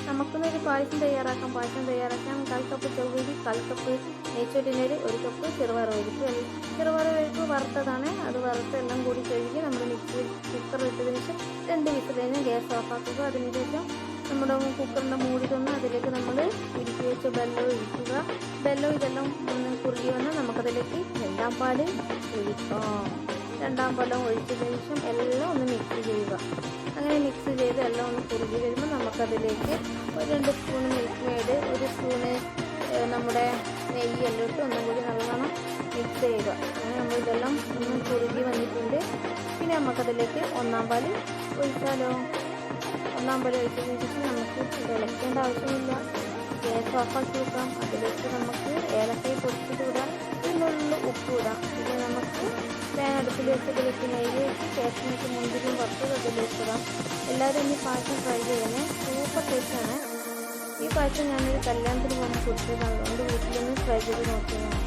നമുക്കൊന്നൊരു പായസം തയ്യാറാക്കാം. പായസം തയ്യാറാക്കാൻ 1/4 cup ചൊവ്വരി, 1/4 cup നെയ്ച്ചോറ്റിനരി, 1 cup ചെറുപയർ പരിപ്പ്. ചെറുപയർ പരിപ്പ് വറുത്തതാണ്. അത് വറുത്ത് എല്ലാം കൂടി കഴുകി നമ്മൾ മിക്സി കുക്കറിലിട്ടതിന് ശേഷം 2 വിസിൽ കഴിഞ്ഞ് ഗ്യാസ് ഓഫാക്കുക. അതിനുശേഷം നമ്മുടെ കുക്കറിൻ്റെ മൂടി തുറന്ന് അതിലേക്ക് നമ്മൾ ഉരുക്കി വെച്ച വെള്ളം ഒഴിക്കുക. വെള്ളം ഇതെല്ലാം ഒന്ന് കുറുകി വന്നാൽ നമുക്കതിലേക്ക് 2ാം പാൽ ഒഴിക്കാം. 2ാം പാലും ഒഴിച്ചതിന് ശേഷം എല്ലാം ഒന്ന് മിക്സ് ചെയ്യുക. അങ്ങനെ മിക്സ് ചെയ്ത് എല്ലാം ഒന്ന് കുറുകി വരുമ്പോൾ നമുക്കതിലേക്ക് ഒരു 2 സ്പൂൺ മിൽക്ക് മെയ്ഡ്, 1 സ്പൂണ് നമ്മുടെ നെയ്യെല്ലാം ഇട്ട് ഒന്നും കൂടി നല്ലോണം മിക്സ് ചെയ്യുക. അങ്ങനെ നമ്മൾ ഇതെല്ലാം ഒന്ന് കുറുകി വന്നിട്ടുണ്ട്. പിന്നെ നമുക്കതിലേക്ക് 1ാം പാൽ ഒഴിച്ചാലോ. 1ാം പാൽ ഒഴിച്ചതിന് ശേഷം നമുക്ക് ഇളക്കേണ്ട ആവശ്യമില്ല. ഗ്യാസ് ഓഫാക്കി വെക്കാം. അതിലേക്ക് നമുക്ക് ഏലക്കായ പൊടിച്ചിട്ട് ഇടാം, ഇതിനുള്ള ഉപ്പ് ഇടാം. പിന്നെ നമുക്ക് പാൻ അടുപ്പിൽ വെച്ചതിലേക്ക് നെയ്യ് വെച്ച് കാശ്മീരി മുന്തിരിയും വറുത്തത് അതിലേക്ക് ഇടാം. എല്ലാവരും ഇനി പായസം ട്രൈ ചെയ്യണേ. സൂപ്പർ ടേസ്റ്റാണ്. ഈ പായസം ഞാനൊരു കല്യാണത്തിന് പോകുമ്പോൾ കുടിച്ചതാണ്. അതുകൊണ്ട് വീട്ടിലൊന്ന് ട്രൈ ചെയ്ത് നോക്കിയതാണ്.